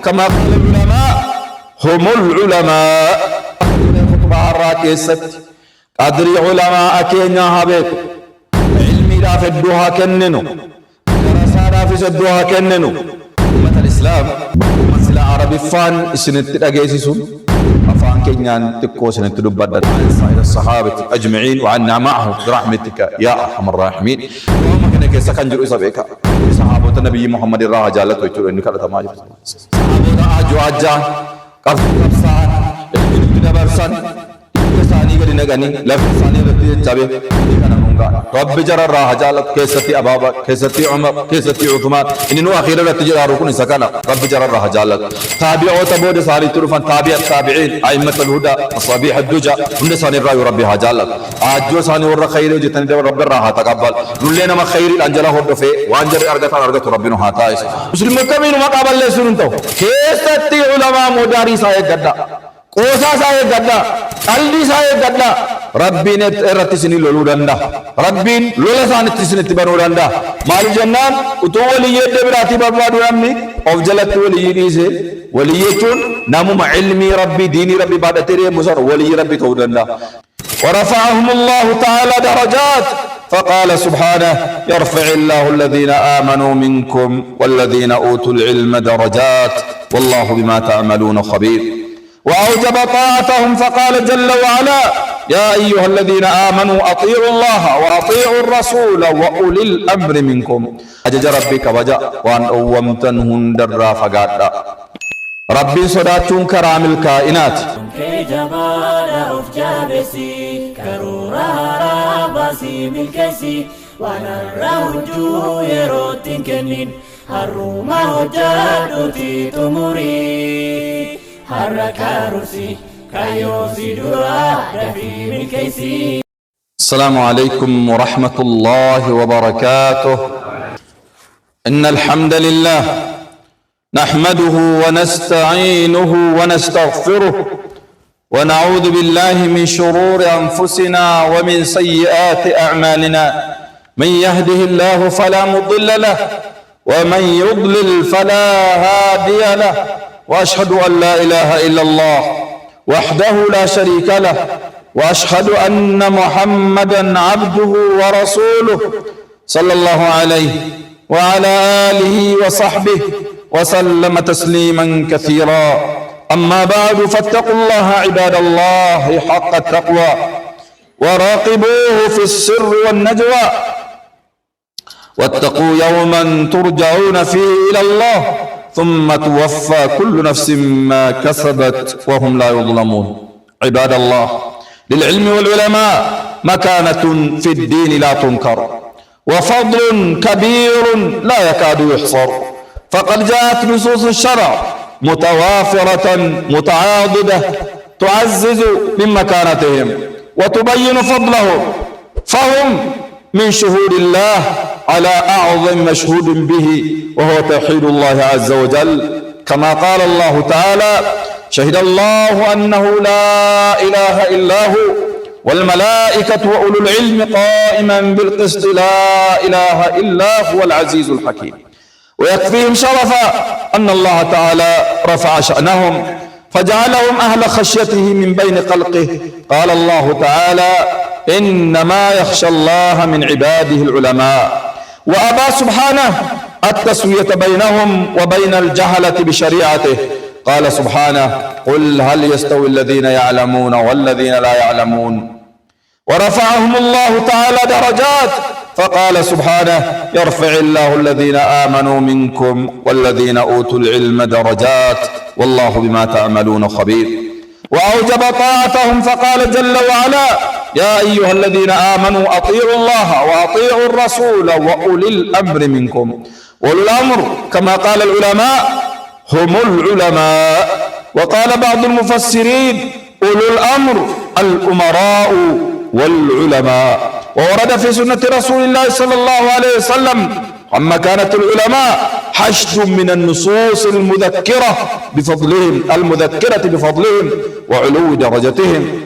كما قال العلماء هم العلماء. خطبة الراكيست قدري علماء كينيا هابيك علمي لا في الدوها كننو درسانا في الدوها كننو. أمة الإسلام مثل عربي فان سنت أجيسون أفان كينيان تكو سنت دبادة عن سائر الصحابة أجمعين وعنا معهم برحمتك يا أرحم الراحمين. وما كنا كيسا كنجر إسابيكا صحابة النبي محمد الله جالت ويتر إنك لا تماجر صحابة أجو أجان كفصان برسان ثاني قد نغني لفظ ثاني رتي تابع كنا نونغا رب جرى راح جالت كيستي أبابا كيستي عمر كيستي عثمان إنه أخيرا رتي جرى ركون سكنا رب جرى راح جالت تابع وتبود ساري تروفان تابع التابعين أئمة الهدى مصابيح الدجى هم ثاني الرأي ربي هجالت أجو ثاني ور خير جتني ده رب راح تقبل نلنا ما خير الأنجلا هو دفع وأنجر أرجع ربنا هاتايس مسلم كمين ما قبل لسنتو كيستي علماء مدارس هاي جدا قوسا ساي غدا قلبي ساي غدا ربين ارتسني لولودندا ربين لولا سانتسني تبرودندا مال جنان اتو ولي دبراتي بابادو امني او جلت ولي ديسه وليتون نامو علمي ربي ديني ربي بعد تري مصر ولي ربي تودندا. ورفعهم الله تعالى درجات فقال سبحانه يرفع الله الذين آمنوا منكم والذين أوتوا العلم درجات والله بما تعملون خبير. وأوجب طاعتهم فقال جل وعلا يا أيها الذين آمنوا أطيعوا الله وأطيعوا الرسول وأولي الأمر منكم. أجج ربك وجاء وأن أومتنهن درا فقادا ربي صداتون كرام الكائنات وانا الرهجو يروتين كنين هروما هجادوتي تموري السلام عليكم ورحمة الله وبركاته. إن الحمد لله نحمده ونستعينه ونستغفره ونعوذ بالله من شرور أنفسنا ومن سيئات أعمالنا. من يهده الله فلا مضل له ومن يضلل فلا هادي له. وأشهد أن لا إله إلا الله وحده لا شريك له وأشهد أن محمدا عبده ورسوله صلى الله عليه وعلى آله وصحبه وسلم تسليما كثيرا. أما بعد فاتقوا الله عباد الله حق التقوى وراقبوه في السر والنجوى واتقوا يوما ترجعون فيه إلى الله ثم توفى كل نفس ما كسبت وهم لا يظلمون. عباد الله للعلم والعلماء مكانة في الدين لا تنكر وفضل كبير لا يكاد يحصر. فقد جاءت نصوص الشرع متوافرة متعاضدة تعزز من مكانتهم وتبين فضلهم فهم من شهود الله على أعظم مشهود به وهو توحيد الله عز وجل كما قال الله تعالى شهد الله أنه لا إله إلا هو والملائكة وأولو العلم قائما بالقسط لا إله إلا هو العزيز الحكيم. ويكفيهم شرفا أن الله تعالى رفع شأنهم فجعلهم أهل خشيته من بين خلقه. قال الله تعالى إنما يخشى الله من عباده العلماء. وأبى سبحانه التسوية بينهم وبين الجهلة بشريعته. قال سبحانه قل هل يستوي الذين يعلمون والذين لا يعلمون. ورفعهم الله تعالى درجات فقال سبحانه يرفع الله الذين آمنوا منكم والذين أوتوا العلم درجات والله بما تعملون خبير. وأوجب طاعتهم فقال جل وعلا يا أيها الذين آمنوا أطيعوا الله وأطيعوا الرسول وأولي الأمر منكم. أولي الأمر كما قال العلماء هم العلماء. وقال بعض المفسرين أولو الأمر الأمراء والعلماء. وورد في سنة رسول الله صلى الله عليه وسلم عن مكانة العلماء حشد من النصوص المذكرة بفضلهم وعلو درجتهم.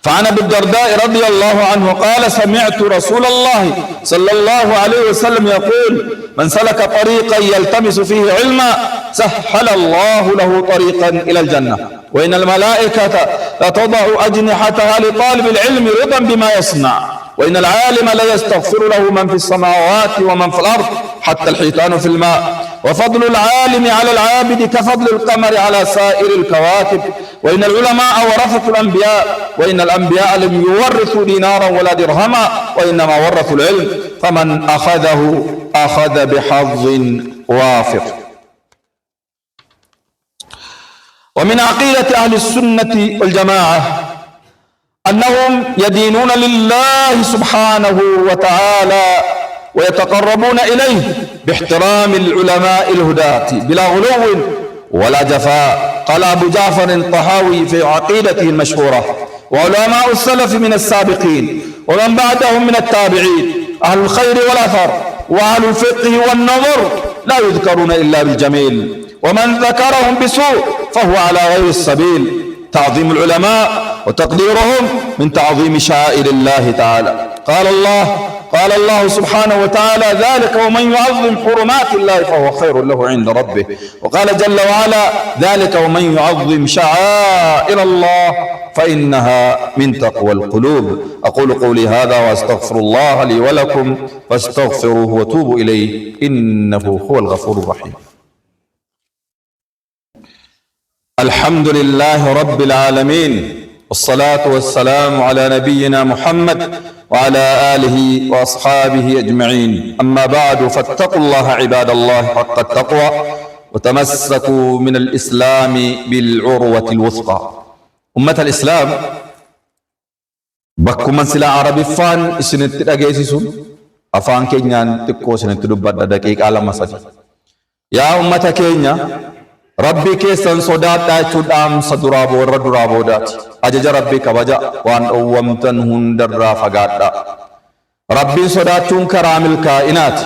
فعن ابي الدرداء رضي الله عنه قال سمعت رسول الله صلى الله عليه وسلم يقول من سلك طريقا يلتمس فيه علما سهل الله له طريقا إلى الجنة. وإن الملائكة لتضع أجنحتها لطالب العلم رضا بما يصنع. وإن العالم لا يستغفر له من في السماوات ومن في الأرض حتى الحيتان في الماء. وفضل العالم على العابد كفضل القمر على سائر الكواكب. وإن العلماء ورثة الأنبياء، وإن الأنبياء لم يورثوا دينارا ولا درهما وإنما ورثوا العلم، فمن أخذه أخذ بحظ وافر. ومن عقيدة أهل السنة والجماعة أنهم يدينون لله سبحانه وتعالى ويتقربون إليه باحترام العلماء الهداة بلا غلو ولا جفاء. قال أبو جعفر الطحاوي في عقيدته المشهورة: وعلماء السلف من السابقين ومن بعدهم من التابعين أهل الخير والأثر وأهل الفقه والنظر لا يذكرون إلا بالجميل، ومن ذكرهم بسوء فهو على غير السبيل. تعظيم العلماء وتقديرهم من تعظيم شعائر الله تعالى. قال الله سبحانه وتعالى: ذلك ومن يعظم حرمات الله فهو خير له عند ربه. وقال جل وعلا: ذلك ومن يعظم شعائر الله فإنها من تقوى القلوب. أقول قولي هذا وأستغفر الله لي ولكم فاستغفروه وتوبوا إليه إنه هو الغفور الرحيم. الحمد لله رب العالمين، والصلاة والسلام على نبينا محمد وعلى آله وأصحابه أجمعين. أما بعد، فاتقوا الله عباد الله حق التقوى وتمسكوا من الإسلام بالعروة الوثقى. أمة الإسلام، بكم من سلا عربي فان سنت أجيسون أفان كينيان تكو سنت دبّد دقيق على مسجد. يا أمة كينيا، ربي كيسن صداتا چودام صدرابو ردرابو دات أجج ربي كبجا وان أوامتن هندر رافقاتا. ربي صداتون كرامل كائنات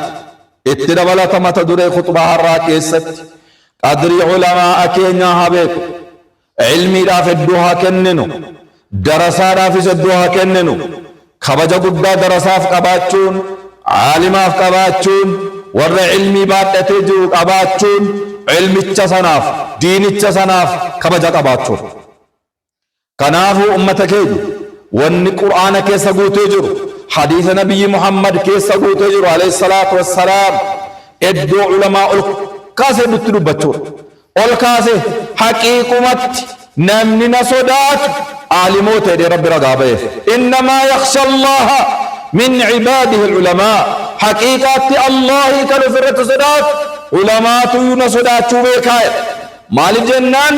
اتدبلا تمتدري خطبها الراكيست قدري علماء كينيا هابيك علمي رافدوها كننو درسا رافدوها كننو كبجا قدا درساف قباتشون عالماف قباتشون ور علمي باتتي جو قباتشون علميcha sanaaf diinicha sanaaf kabaja qabaachuuf. Kanaafuu ummata keenya wanni qur'aana keessa guutee jiru, hadiisa nabiyyi Muhammad keessa guutee jiru alayhi salaatu wassalaam iddoo ulamaa ol kaasee nutti dubbachuudha. Ol kaasee haqiiqumatti namni na sodaatu aalimoota jedhee rabbi ragaa ba'eef. Innamaa yakhsha Allaha min cibaadihi al-ulamaa. Haqiiqaatti Allahi kan ofirratti sodaatu علماء ينصدات بكاء مال جنان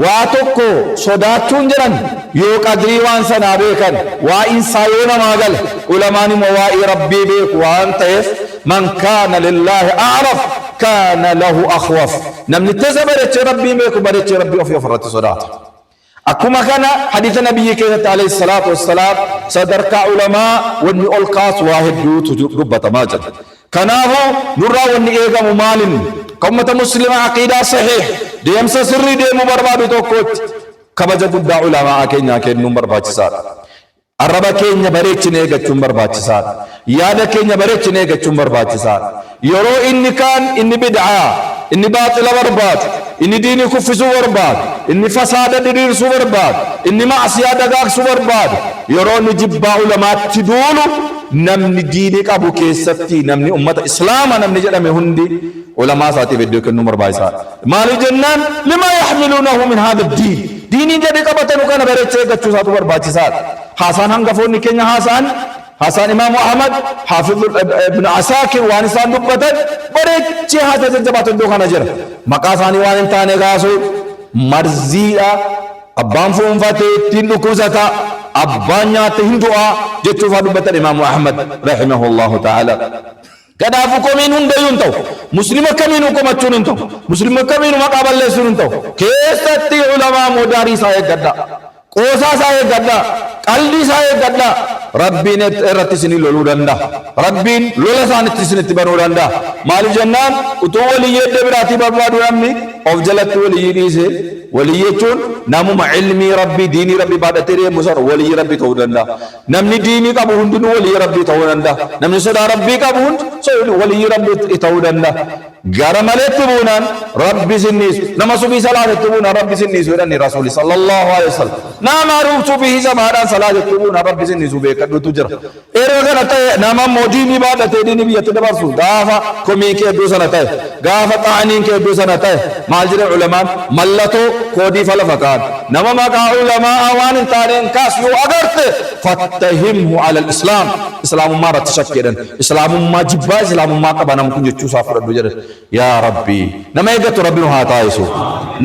واتوكو صداتون جران يو قدري وان سنا بكن وإنسايون ماغل علماء موائي ربي بك وان تيف من كان لله أعرف كان له أخوف. نمني تزبرت ربي بك وبرت ربي وفي فرط صدات. أكما كان حديث النبي عليه الصلاة والسلام صدرك علماء وني ألقاس واحد يوت ربة ماجد. كنافو نرى وني إيغا ممالن كمة مسلمة عقيدة صحيح ديم سسري ديم برباد توقوت كبجة قد علماء كينيا كين نمبر باچسات الربا كينيا بريچ نيغا چمبر باچسات يادا كينيا بريچ نيغا چمبر باچسات يرو إني كان إني بدعا إني باطل برباد إني ديني كفسو برباد إني فساد دير سو برباد إني معصية دقاق سو برباد يرو نجيب علماء تدولو نمني دينك أبو كيستي نمني أمة إسلام نمني جرمي هندي علماء ساتي بديوك النمر بايسات مال جنان لما يحملونه من هذا الدين ديني جديك أبتنو كان بريتشي كتشو ساتو برباچسات. حسان هنگفوني كينيا حسان إمام أحمد حافظ ابن عساكر وانسان دبتت بريتشي حسان جباتن دو خانا جر مقاساني وانتاني غاسو مرزيئة أبان فون فاتي تندو كوزتا أبانيا تهندوا جتو فادبت الإمام أحمد رحمه الله تعالى. كدافو كمين هنديون تو مسلم كمين كمچون تو مسلم كمين مقابل لسون تو كيستي علماء مداري ساي غدا قوسا ساي غدا قلدي ساي غدا ربين رتسني لولو دندا ربين لولا سان تسني تبرو دندا مال جنان اتو ولي يد براتي بربادو امني of jalatti waliyyi dhiise waliyyi jechuun namuma ilmii rabbii diinii rabbii baadhatee deemu sana waliyyi rabbii ta'uu danda'a. Namni diinii qabu hundinuu waliyyi rabbii ta'uu danda'a. Namni sodaa rabbii qabu hundi waliyyi rabbii ta'uu danda'a. Gara maleetti buunaan rabbi sinniisu nama subii salaatetti buunaan rabbi sinniisu jedhani rasuuli sallallahu alaihi wasallam. Nama subii jamaadhaan salaatetti buunaan rabbi sinniisu beekadhutu jira. Yeroo kana ta'e nama diinii baadhatee diinii biyyatti dabarsu gaafa komiin kee iddoo sana ta'e gaafa xaaniin kee iddoo sana ta'e maal jedhe ulamaan mallattoo koodii falafa kaan nama maqaa ulamaa waan hin taaneen kaas yoo agarte fattahimhu ala al-islaam islaamummaa irratti shakkeedhan islaamummaa jibbaa islaamummaa qaba nam kun jechuu isaa fudhadhu jedhe yaa rabbii nama eeggatu rabbi nu haa taasisu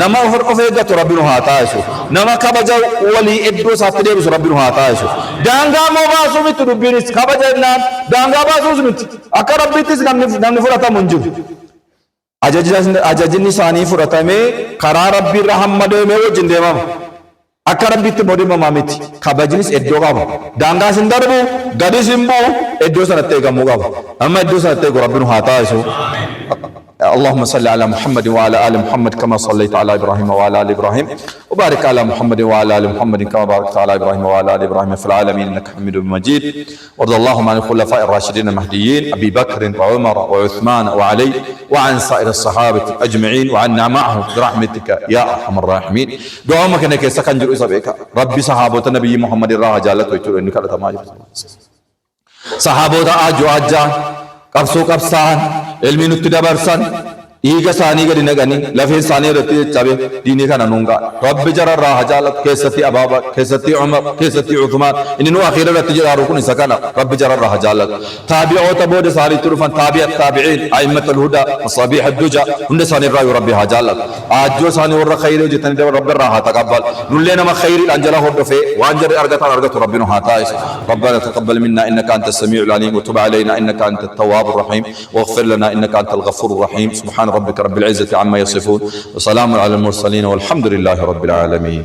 nama of eeggatu rabbi nu haa taasisu nama kabaja walii iddoo isaatti deebisu rabbi nu haa taasisu daangaa moo baasuu miti dubbiinis kabaja jennaan daangaa baasuus miti akka rabbittis namni fudhatamu hin jiru. Ajajni isaanii fudhatamee karaa rabbii irra hamma deemee wajjin deemama. Akka rabbitti deemamaa miti. Kabajnis iddoo qaba. Daangaas hin darbu, gadis hin bu'u, iddoo sanatti eegamuu qaba. Amma iddoo sanatti eegu rabbi nu haa taasisu. اللهم صل على محمد وعلى ال محمد كما صليت على ابراهيم وعلى ال ابراهيم وبارك على محمد وعلى ال محمد كما باركت على ابراهيم وعلى ال ابراهيم في العالمين انك حميد مجيد. وارض اللهم عن الخلفاء الراشدين المهديين ابي بكر وعمر وعثمان وعلي وعن سائر الصحابه اجمعين وعنا معهم برحمتك يا ارحم الراحمين. دعوامك انك سكن جرؤ بك ربي صحابه النبي محمد الله جالت ويتر انك لتماجد صحابه اجو اجان qabsoo qabsaan ilmi nutti dabarsan dhiiga isaanii gadi naqanii lafeen isaanii irratti caccabe diinii kana nuungaa rabbi jararraa hajaalatu keessatti abaaba keessatti umar keessatti uthmaan inni nu akhiira irratti jedhaaru kun isa kana rabbi jararraa hajaalatu taabi'oota booda isaaniitti dhufan taabi'at taabi'iin a'immatul hudaa masaabiih ad-duja hunda isaanii irraa rabbi hajaalatu ajjoo isaanii warra khayrii hojjetanii dabal rabbi irraa haa taqabbal nullee nama khayriidhaan jala hordofee waan jedhe argatan argatu rabbi nu haa taasisu ربنا تقبل منا انك انت السميع العليم وتب علينا انك انت التواب الرحيم واغفر لنا انك انت الغفور الرحيم سبحان ربك رب العزة عما يصفون وسلام على المرسلين والحمد لله رب العالمين.